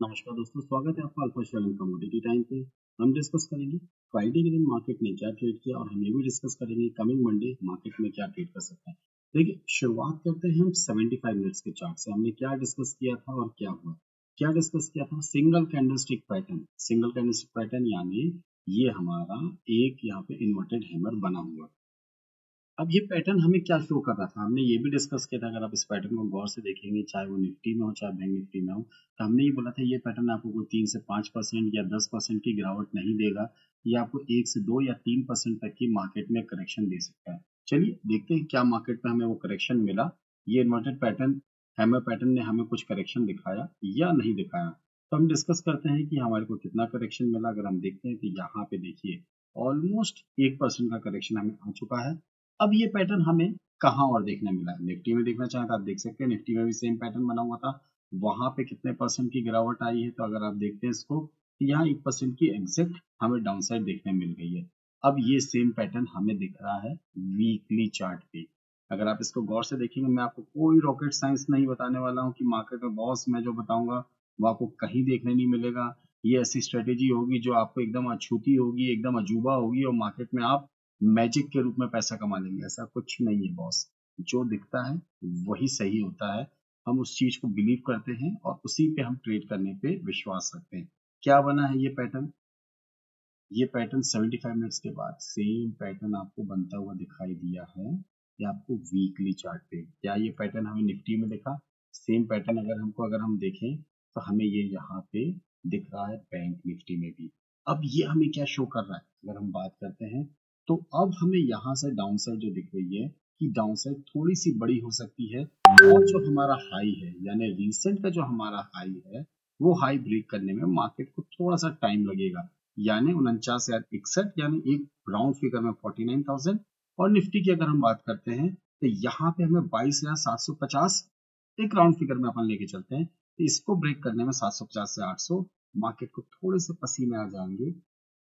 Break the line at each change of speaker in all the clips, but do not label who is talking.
नमस्कार दोस्तों, स्वागत है आपका अल्फा शेयरिंग कमोडिटी टाइम पे। हम डिस्कस करेंगे फ्राइडे के दिन मार्केट ने क्या ट्रेड किया और हम ये भी डिस्कस करेंगे कमिंग मंडे मार्केट में क्या ट्रेड कर सकता है। देखिए, शुरुआत करते हैं हम 75 मिनट्स के चार्ट से। हमने क्या डिस्कस किया था और क्या हुआ। क्या डिस्कस किया था? Single candlestick pattern. Single candlestick pattern यानी ये हमारा एक यहाँ पे इन्वर्टेड हैमर बना हुआ है। अब ये पैटर्न हमें क्या शो कर रहा था, हमने ये भी डिस्कस किया था। अगर आप इस पैटर्न को गौर से देखेंगे, चाहे वो निफ्टी में हो चाहे बैंक निफ्टी में हो, तो हमने ये बोला था ये पैटर्न आपको कोई 3 से 5% या 10% की गिरावट नहीं देगा। ये आपको 1 से 2 या 3% तक की मार्केट में करेक्शन दे सकता है। चलिए देखते हैं क्या मार्केट में हमें वो करेक्शन मिला। ये इन्वर्टेड पैटर्न, हैमर पैटर्न ने हमें कुछ करेक्शन दिखाया या नहीं दिखाया। तो हम डिस्कस करते हैं कि हमारे को कितना करेक्शन मिला। अगर हम देखते हैं तो यहाँ पे देखिए ऑलमोस्ट 1% का करेक्शन हमें आ चुका है। अब ये पैटर्न हमें कहाँ और देखने मिला है? निफ्टी में देखना चाहें तो आप देख सकते हैं, निफ्टी में भी सेम पैटर्न बना हुआ था। वहां पे कितने परसेंट की गिरावट आई है? तो अगर आप देखते हैं इसको, तो यहाँ 1% की एग्जैक्ट हमें डाउन साइड देखने मिल गई है। अब ये सेम पैटर्न हमें दिख रहा है वीकली चार्ट पे। अगर आप इसको गौर से देखेंगे, मैं आपको कोई रॉकेट साइंस नहीं बताने वाला हूँ कि मार्केट में बॉस मैं जो बताऊंगा वो आपको कहीं देखने नहीं मिलेगा। ये ऐसी स्ट्रेटेजी होगी जो आपको एकदम अछूती होगी, एकदम अजूबा होगी, और मार्केट में आप मैजिक के रूप में पैसा कमा लेंगे। ऐसा कुछ नहीं है बॉस। जो दिखता है वही सही होता है। हम उस चीज को बिलीव करते हैं और उसी पे हम ट्रेड करने पे विश्वास रखते हैं। क्या बना है ये पैटर्न? ये पैटर्न 75 मिनट्स के बाद सेम पैटर्न आपको बनता हुआ दिखाई दिया है। ये आपको वीकली चार्ट पे, क्या ये पैटर्न हमें निफ्टी में दिखा? सेम पैटर्न अगर हम देखें तो हमें ये यहाँ पे दिख रहा है बैंक निफ्टी में भी। अब ये हमें क्या शो कर रहा है? अगर हम बात करते हैं तो अब हमें यहाँ से डाउन साइड जो दिख रही है कि डाउन साइड थोड़ी सी बड़ी हो सकती है, और जो हमारा हाई है यानी रिसेंट का जो हमारा हाई है वो हाई ब्रेक करने में मार्केट को थोड़ा सा टाइम लगेगा। यानी 49,061, यानी एक राउंड फिगर में 49,000। और निफ्टी की अगर हम बात करते हैं तो यहाँ पे हमें 22,750 एक राउंड फिगर में अपन लेके चलते हैं। तो इसको ब्रेक करने में 750 से 800 मार्केट को थोड़े से पसीने आ जाएंगे।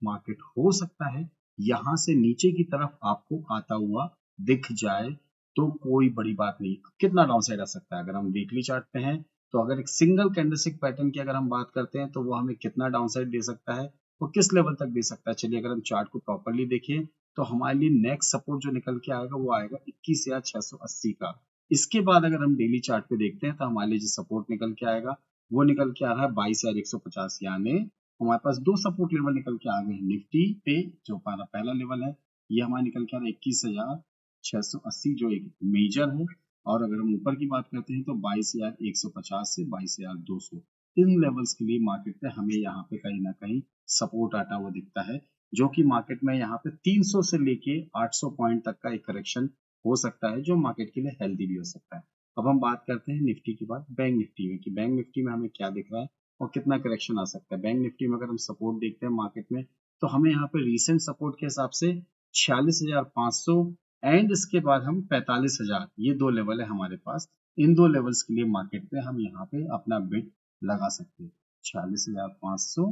मार्केट हो सकता है यहाँ से नीचे की तरफ आपको आता हुआ दिख जाए, तो कोई बड़ी बात नहीं। कितना डाउन साइड आ सकता है? अगर हम वीकली चार्ट पे हैं तो अगर एक सिंगल कैंडलस्टिक पैटर्न की अगर हम बात करते हैं तो वो हमें कितना डाउन साइड दे सकता है, वो किस लेवल तक दे सकता है। चलिए अगर हम चार्ट को प्रॉपरली देखें तो हमारे लिए नेक्स्ट सपोर्ट जो निकल के आएगा वो आएगा 21,680 का। इसके बाद अगर हम डेली चार्ट पे देखते हैं तो हमारे लिए जो सपोर्ट निकल के आएगा वो निकल के आ रहा है 22,150। यानी हमारे पास दो सपोर्ट लेवल निकल के आ गए हैं। निफ्टी पे जो हमारा पहला लेवल है ये हमारा निकल के आ रहा है 21,680 जो एक मेजर है। और अगर हम ऊपर की बात करते हैं तो 22,150 से 22,200 इन लेवल्स के लिए मार्केट पे हमें यहाँ पे कहीं ना कहीं सपोर्ट आता हुआ दिखता है, जो कि मार्केट में यहाँ पे 300 से लेके 800 पॉइंट तक का एक करेक्शन हो सकता है, जो मार्केट के लिए हेल्दी भी हो सकता है। अब हम बात करते हैं निफ्टी की बात बैंक निफ्टी में, कि बैंक निफ्टी में हमें क्या दिख रहा है और कितना करेक्शन आ सकता है। बैंक निफ्टी में अगर हम सपोर्ट देखते हैं मार्केट में तो हमें यहाँ पे रिसेंट सपोर्ट के हिसाब से 46,500 एंड इसके बाद हम 45,000, ये दो लेवल है हमारे पास। इन दो लेवल्स के लिए मार्केट पे हम यहाँ पे अपना बिड लगा सकते हैं। 46,500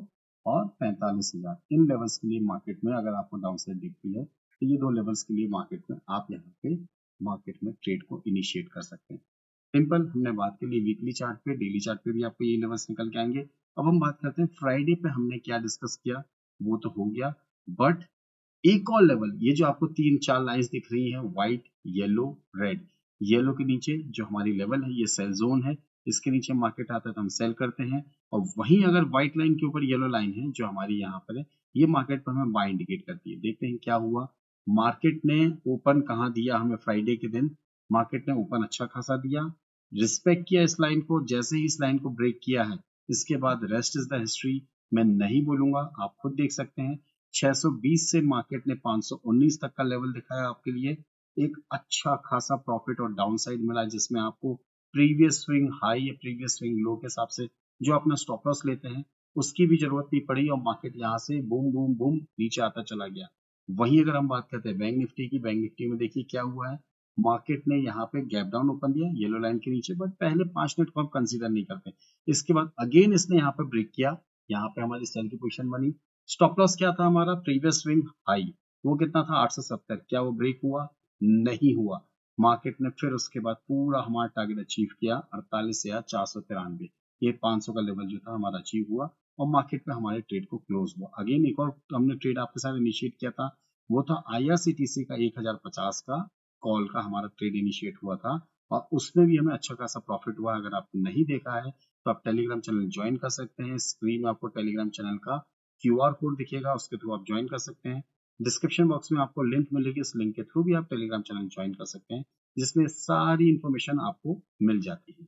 और 45,000 इन लेवल्स के लिए मार्केट में अगर आपको डाउन साइड दिखती है तो ये दो लेवल्स के लिए मार्केट में आप यहाँ पे मार्केट में ट्रेड को इनिशिएट कर सकते हैं। सिंपल हमने बात की ली वीकली चार्ट पे, डेली चार्ट पे भी आपको ये लेवल्स निकल के आएंगे। अब हम बात करते हैं फ्राइडे पे हमने क्या डिस्कस किया, वो तो हो गया। बट एक और लेवल, ये जो आपको तीन चार लाइंस दिख रही है, व्हाइट येलो रेड, येलो के नीचे जो हमारी लेवल है ये सेल जोन है। इसके नीचे मार्केट आता है तो हम सेल करते हैं। और वहीं अगर व्हाइट लाइन के ऊपर येलो लाइन है जो हमारी यहाँ पर है, ये मार्केट पर हमें बाय इंडिकेट करती है। देखते हैं क्या हुआ। मार्केट ने ओपन कहाँ दिया हमें फ्राइडे के दिन? मार्केट ने ओपन अच्छा खासा दिया, रिस्पेक्ट किया इस लाइन को। जैसे ही इस लाइन को ब्रेक किया है इसके बाद रेस्ट इज द हिस्ट्री। मैं नहीं बोलूंगा, आप खुद देख सकते हैं। 620 से मार्केट ने 519 तक का लेवल दिखाया आपके लिए। एक अच्छा खासा प्रॉफिट और डाउन साइड मिला, जिसमें आपको प्रीवियस स्विंग हाई या प्रीवियस स्विंग लो के हिसाब से जो अपना स्टॉप लॉस लेते हैं उसकी भी जरूरत नहीं पड़ी, और मार्केट यहाँ से बूम बूम बूम नीचे आता चला गया। वहीं अगर हम बात करते हैं बैंक निफ्टी की, बैंक निफ्टी में देखिए क्या हुआ है। मार्केट ने यहाँ पे गैप डाउन ओपन दिया येलो लाइन के नीचे, बट पहले 5 मिनट को हम कंसीडर नहीं करते। इसके बाद अगेन इसने यहाँ पे ब्रेक किया, यहाँ पे हमारी सेल की पोजीशन बनी। स्टॉप लॉस क्या था हमारा? प्रीवियस स्विंग हाई, वो कितना था? 870। क्या वो ब्रेक हुआ? नहीं हुआ। मार्केट ने फिर उसके बाद पूरा हमारा टारगेट अचीव किया 48,493। ये 500 का लेवल जो था हमारा अचीव हुआ और मार्केट में हमारे ट्रेड को क्लोज हुआ। अगेन एक और हमने ट्रेड आपके साथ इनिशिएट किया था, वो था IRCTC का 1050 का कॉल का हमारा ट्रेड इनिशिएट हुआ था और उसमें भी हमें अच्छा खासा प्रॉफिट हुआ। अगर आपने नहीं देखा है तो आप टेलीग्राम चैनल ज्वाइन कर सकते हैं। स्क्रीन में आपको टेलीग्राम चैनल का QR कोड दिखेगा, उसके थ्रू आप ज्वाइन कर सकते हैं। डिस्क्रिप्शन बॉक्स में आपको लिंक मिलेगी, इस लिंक के थ्रू भी आप टेलीग्राम चैनल ज्वाइन कर सकते हैं, जिसमें सारी इंफॉर्मेशन आपको मिल जाती है।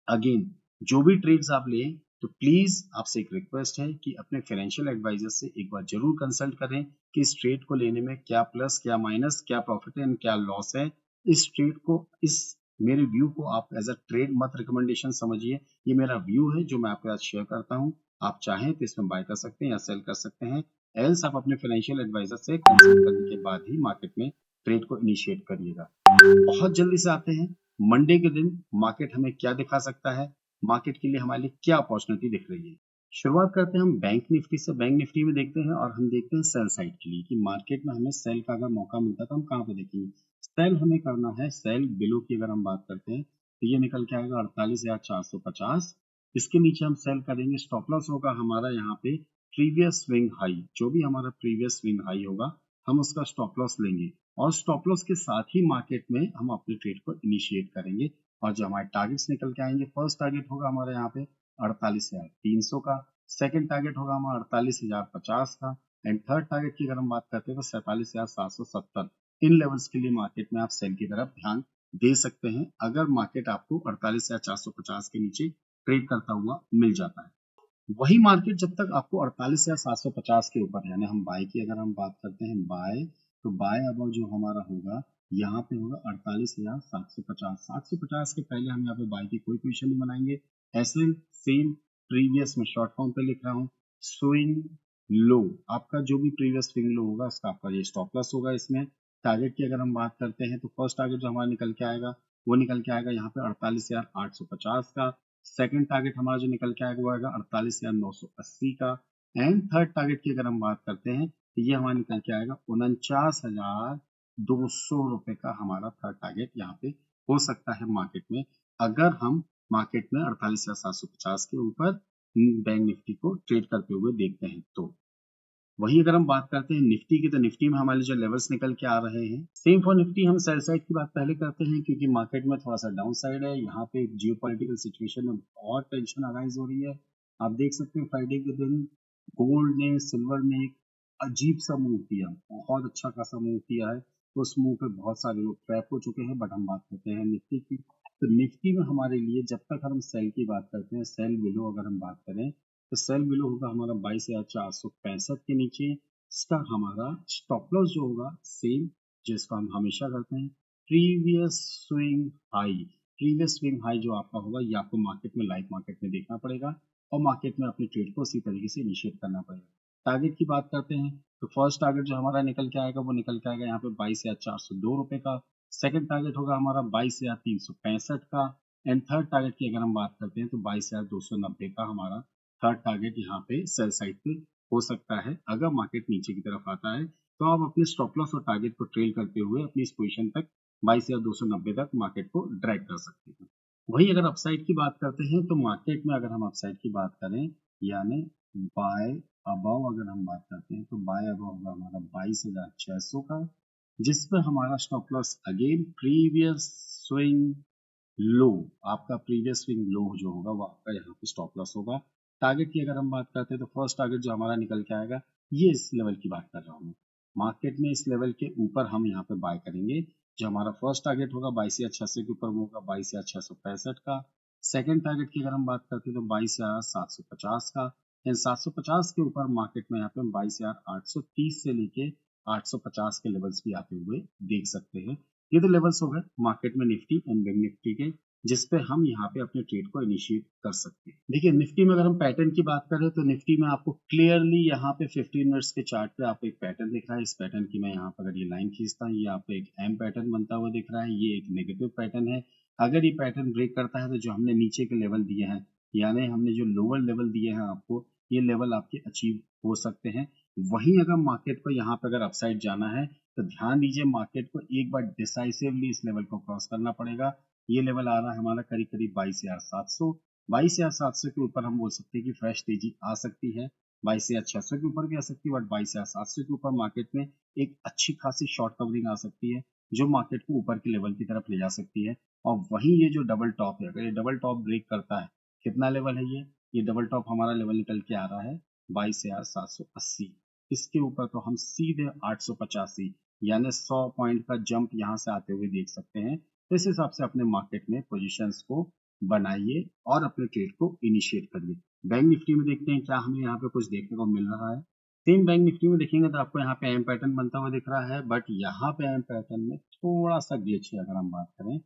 अगेन जो भी ट्रेड्स आप लें तो प्लीज आपसे एक रिक्वेस्ट है कि अपने फाइनेंशियल एडवाइजर से एक बार जरूर कंसल्ट करें कि इस ट्रेड को लेने में क्या प्लस क्या माइनस, क्या प्रॉफिट है एंड क्या लॉस है। इस ट्रेड को, इस मेरे व्यू को आप एज अ ट्रेड मत रिकमेंडेशन समझिए, ये मेरा व्यू है जो मैं आपके साथ शेयर करता हूँ। आप चाहें तो इसमें बाय कर सकते हैं या सेल कर सकते हैं, एल्स आप अपने फाइनेंशियल एडवाइजर से कंसल्ट करने के बाद ही मार्केट में ट्रेड को इनिशिएट करिएगा। बहुत जल्दी से आते हैं मंडे के दिन, मार्केट हमें क्या दिखा सकता है, मार्केट के लिए हमारे लिए क्या अपॉर्चुनिटी दिख रही है। शुरुआत करते हैं हम बैंक निफ्टी से। बैंक निफ्टी में देखते हैं और हम देखते हैं सेल साइड के लिए कि मार्केट में हमें सेल का अगर मौका मिलता है तो हम कहाँ पे देखेंगे। सेल हमें करना है, सेल बिलो की अगर हम बात करते हैं तो ये निकल के आएगा 48,450। इसके नीचे हम सेल करेंगे, स्टॉप लॉस होगा हमारा यहाँ पे प्रीवियस स्विंग हाई, जो भी हमारा प्रीवियस स्विंग हाई होगा हम उसका स्टॉप लॉस लेंगे और स्टॉप लॉस के साथ ही मार्केट में हम अपने ट्रेड को इनिशिएट करेंगे। और जो हमारे टारगेट्स निकल के आएंगे, फर्स्ट टारगेट होगा हमारे यहाँ पे 48,300 का, सेकंड टारगेट होगा हमारा 48,050 का एंड थर्ड टारगेट की अगर हम बात करते हैं तो 47,770। इन लेवल्स के लिए मार्केट में आप सेल की तरफ ध्यान दे सकते हैं अगर मार्केट आपको 48,450 के नीचे ट्रेड करता हुआ मिल जाता है। वही मार्केट जब तक आपको 48,750 के ऊपर, यानी हम बाय की अगर हम बात करते हैं बाय, तो बाय अबाउ जो हमारा होगा यहाँ पे होगा 48,750। 750 के पहले हम यहाँ पे बाय की कोई पोजीशन नहीं बनाएंगे। ऐसे सेम प्रीवियस में शॉर्ट फॉर्म पे लिख रहा हूँ, स्विंग लो, आपका जो भी प्रीवियस स्विंग लो होगा उसका आपका ये स्टॉप लॉस होगा। इसमें टारगेट की अगर हम बात करते हैं तो फर्स्ट टारगेट जो हमारा निकल के आएगा वो निकल के आएगा यहाँ पे 48,850 का, सेकंड टारगेट हमारा जो निकल के आएगा वो आएगा 48,980 का एंड थर्ड टारगेट की अगर हम बात करते हैं तो ये हमारा निकल के आएगा 49,200 रुपए का हमारा थर्ड टारगेट यहाँ पे हो सकता है मार्केट में, अगर हम मार्केट में 48,750 के ऊपर बैंक निफ्टी को ट्रेड करते हुए देखते हैं। तो वही अगर हम बात करते हैं निफ्टी की, तो निफ्टी में हमारे जो लेवल्स निकल के आ रहे हैं, सेम फॉर निफ्टी हम सेल साइड की बात पहले करते हैं क्योंकि मार्केट में थोड़ा सा डाउन साइड है। यहाँ पे जियो पॉलिटिकल सिचुएशन में बहुत टेंशन अराइज हो रही है। आप देख सकते हैं फ्राइडे के दिन गोल्ड ने, सिल्वर ने एक अजीब सा मूव किया, बहुत अच्छा खासा मूव किया है। तो उस मूव पे बहुत सारे लोग ट्रैप हो चुके हैं। बट हम बात करते हैं निफ्टी की, तो निफ्टी में हमारे लिए जब तक हम सेल की बात करते हैं, सेल बिलो अगर हम बात करें तो सेल बिलो होगा हमारा 22,465 के नीचे। इसका हमारा स्टॉप लॉस जो होगा सेम जिसको हम हमेशा करते हैं, previous swing high. Previous swing high जो आपका होगा ये आपको मार्केट में, लाइव मार्केट में देखना पड़ेगा और मार्केट में अपने ट्रेड को उसी तरीके से इनिशिएट करना पड़ेगा। टारगेट की बात करते हैं तो फर्स्ट टारगेट जो हमारा निकल के आएगा वो निकल के आएगा यहाँ पे 22,402 रुपए का, सेकंड टारगेट होगा हमारा 22,365 का एंड थर्ड टारगेट की अगर हम बात करते हैं तो 22,290 का हमारा थर्ड टारगेट यहाँ पे सेल साइड पे हो सकता है। अगर मार्केट नीचे की तरफ आता है तो आप अपने स्टॉप लॉस और टारगेट को ट्रेल करते हुए अपनी इस पोजीशन तक 22,290 तक मार्केट को ड्रैग कर सकते हैं। वही अगर अपसाइड की बात करते हैं तो मार्केट में अगर हम अपसाइड की बात करें, यानी बाय अबव अगर हम बात करते हैं तो बाय अबव होगा हमारा 22,600 का, जिसपे हमारा stop loss again previous swing low, आपका प्रीवियस स्विंग लो जो होगा वो आपका यहाँ पे स्टॉप लॉस होगा। टारगेट की अगर हम बात करते हैं तो फर्स्ट टारगेट जो हमारा निकल के आएगा, ये इस लेवल की बात कर रहा हूँ, मार्केट में इस लेवल के ऊपर हम यहाँ पे बाय करेंगे। जो हमारा फर्स्ट टारगेट होगा 22,600 के ऊपर वो होगा 22,665 का, सेकंड टारगेट की अगर हम बात करते हैं तो 22,750 का एंड 750 के ऊपर मार्केट में यहाँ पे हम 22,830 से लेके 850 के लेवल्स भी आते हुए देख सकते हैं। ये तो लेवल्स हो गए मार्केट में निफ्टी एंड बैंक निफ्टी के, जिसपे हम यहाँ पे अपने ट्रेड को इनिशिएट कर सकते हैं। देखिए निफ्टी में अगर हम पैटर्न की बात करें तो निफ्टी में आपको क्लियरली यहाँ पे 15 मिनट्स के चार्ट पे आपको एक पैटर्न दिख रहा है। इस पैटर्न की मैं यहाँ पर अगर ये लाइन खींचता हूँ, ये आपको एक एम पैटर्न बनता हुआ दिख रहा है, ये एक नेगेटिव पैटर्न है। अगर ये पैटर्न ब्रेक करता है तो जो हमने नीचे के लेवल दिए हैं, यानी हमने जो लोअर लेवल दिए हैं आपको, ये लेवल आपके अचीव हो सकते हैं। वहीं अगर मार्केट को यहाँ पे अगर अपसाइड जाना है तो ध्यान दीजिए मार्केट को एक बार डिसाइसिवली इस लेवल को क्रॉस करना पड़ेगा। ये लेवल आ रहा है हमारा करीब करीब 22,700, 22,700 के ऊपर हम बोल सकते हैं कि फ्रेश तेजी आ सकती है। 22,600 के ऊपर भी आ सकती है, बट 22,700 के ऊपर मार्केट में एक अच्छी खासी शॉर्ट कवरिंग आ सकती है, जो मार्केट को ऊपर के लेवल की तरफ ले जा सकती है। और वहीं ये जो डबल टॉप है, अगर ये डबल टॉप ब्रेक करता है, कितना लेवल है ये डबल टॉप हमारा लेवल निकल के आ रहा है 22,780। इसके ऊपर तो हम सीधे 885 यानी 100 पॉइंट का जंप यहाँ से आते हुए देख सकते हैं। तो इस हिसाब से अपने मार्केट में पोजीशंस को बनाइए और अपने ट्रेड को इनिशिएट करिए। बैंक निफ्टी में देखते हैं क्या हमें यहाँ पे कुछ देखने को मिल रहा है। सेम बैंक निफ्टी में देखेंगे तो आपको यहाँ पे एम पैटर्न बनता हुआ दिख रहा है, बट यहाँ पे एम पैटर्न में थोड़ा सा ग्लिच है। अगर हम बात करें,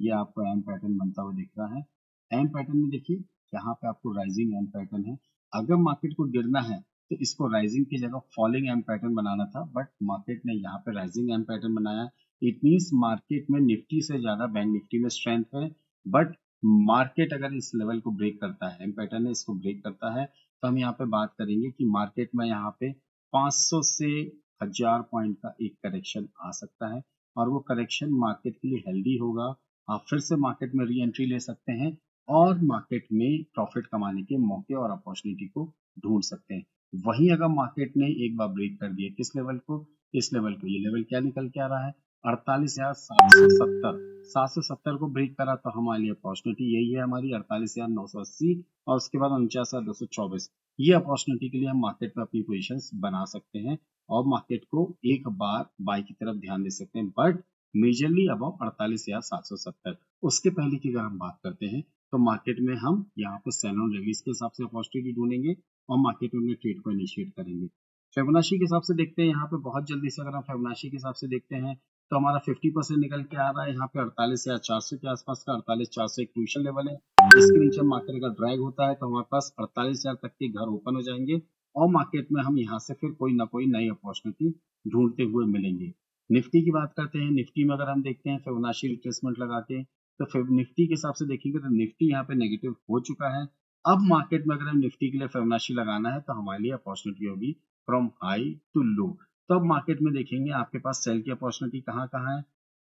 ये आपको एम पैटर्न बनता हुआ दिख रहा है। एम पैटर्न में देखिए यहाँ पे आपको राइजिंग एम पैटर्न है। अगर मार्केट को गिरना है तो इसको राइजिंग की जगह फॉलिंग एम पैटर्न बनाना था, बट मार्केट ने यहाँ पे राइजिंग एम पैटर्न बनाया। इट मींस मार्केट में निफ्टी से ज्यादा बैंक निफ्टी में स्ट्रेंथ है। बट मार्केट अगर इस लेवल को ब्रेक करता है, एम पैटर्न ने इसको ब्रेक करता है, तो हम यहाँ पे बात करेंगे कि मार्केट में यहाँ पे 500 से 1000 पॉइंट का एक करेक्शन आ सकता है, और वो करेक्शन मार्केट के लिए हेल्दी होगा। आप फिर से मार्केट में री एंट्री ले सकते हैं और मार्केट में प्रॉफिट कमाने के मौके और अपॉर्चुनिटी को ढूंढ सकते हैं। वहीं अगर मार्केट ने एक बार ब्रेक कर दिया किस लेवल को, इस लेवल को, ये लेवल क्या निकल के आ रहा है 48,770। 770 को ब्रेक करा तो हमारे लिए अपॉर्चुनिटी यही है हमारी 48,980, और उसके बाद 49,224। ये अपॉर्चुनिटी के लिए हम मार्केट में अपनी पोजीशंस बना सकते हैं और मार्केट को एक बार बाई की तरफ ध्यान दे सकते हैं, बट मेजरली अबाउ 48,770। उसके पहले की अगर हम बात करते हैं तो मार्केट में हम यहाँ पे सेल ऑन रिलीज के हिसाब से अपॉर्चुनिटी ढूंढेंगे और मार्केट में ट्रेड को इनिशिएट करेंगे। फिबोनाची के हिसाब से देखते हैं यहाँ पे बहुत जल्दी से। अगर हम फिबोनाची के हिसाब से देखते हैं तो हमारा 50% निकल के आ रहा है यहाँ पे 48,400 के आसपास का। 48,400 एक क्रूशियल लेवल है। इसके नीचे मार्केट अगर ड्रैग होता है तो हमारे पास 48,000 तक के घर ओपन हो जाएंगे और मार्केट में हम यहाँ से फिर कोई ना कोई नई अपॉर्चुनिटी ढूंढते हुए मिलेंगे। निफ्टी की बात करते हैं। निफ्टी में अगर हम देखते हैं फिबोनाची रिट्रेसमेंट लगा के, तो निफ्टी के हिसाब से देखेंगे तो निफ्टी यहाँ पे नेगेटिव हो चुका है। अब मार्केट में अगर हम निफ्टी के लिए फिबोनाची लगाना है तो हमारे लिए अपॉर्चुनिटी होगी फ्रॉम हाई टू लो। तो अब मार्केट में देखेंगे आपके पास सेल की अपॉर्चुनिटी कहाँ कहाँ है।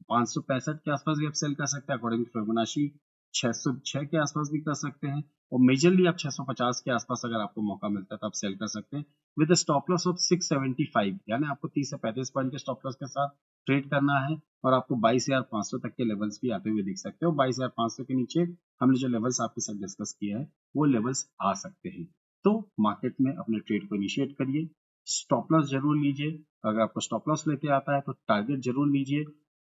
565 के आसपास भी आप सेल कर सकते हैं अकॉर्डिंग टू फिबोनाची। 606 के आसपास भी कर सकते हैं, और मेजरली आप 650 के आसपास अगर आपको मौका मिलता है तो आप सेल कर सकते हैं विद स्टॉप लॉस ऑफ 675। यानी आपको 30 से 35 पॉइंट के स्टॉप लॉस के साथ ट्रेड करना है, और आपको 22,500 तक के लेवल्स भी आते हुए दिख सकते हो। 22,500 के नीचे हमने जो लेवल्स आपके साथ डिस्कस किया है वो लेवल्स आ सकते हैं। तो मार्केट में अपने ट्रेड को इनिशिएट करिए। स्टॉप लॉस जरूर लीजिए। अगर आपको स्टॉप लॉस लेते आता है तो टारगेट जरूर लीजिए।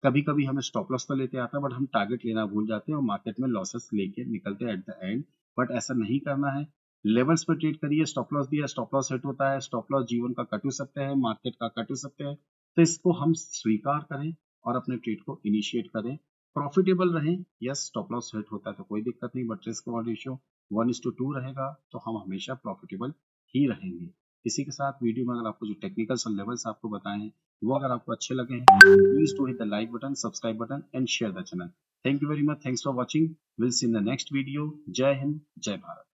कभी कभी हमें स्टॉप लॉस तो लेते आता है बट हम टारगेट लेना भूल जाते हैं और मार्केट में लॉसेस लेके निकलते हैं एट द एंड, बट ऐसा नहीं करना है। लेवल्स पर ट्रेड करिए। स्टॉप लॉस दिया, स्टॉप लॉस हिट होता है। स्टॉप लॉस जीवन का कट हो सकता है, मार्केट का कट हो सकता है, तो इसको हम स्वीकार करें और अपने ट्रेड को इनिशिएट करें। प्रॉफिटेबल रहें। यस, स्टॉप लॉस हिट होता है तो कोई दिक्कत नहीं, बट रिस्क रिवॉर्ड रेशियो 1:2 रहेगा तो हम हमेशा प्रॉफिटेबल ही रहेंगे। इसी के साथ वीडियो में अगर आपको जो टेक्निकल्स और लेवल्स आपको बताए हैं वो अगर आपको अच्छे लगे हैं, please do hit the like button, subscribe button and share the channel. Thank you very much. Thanks for watching. Will see in the next video. जय हिंद, जय भारत।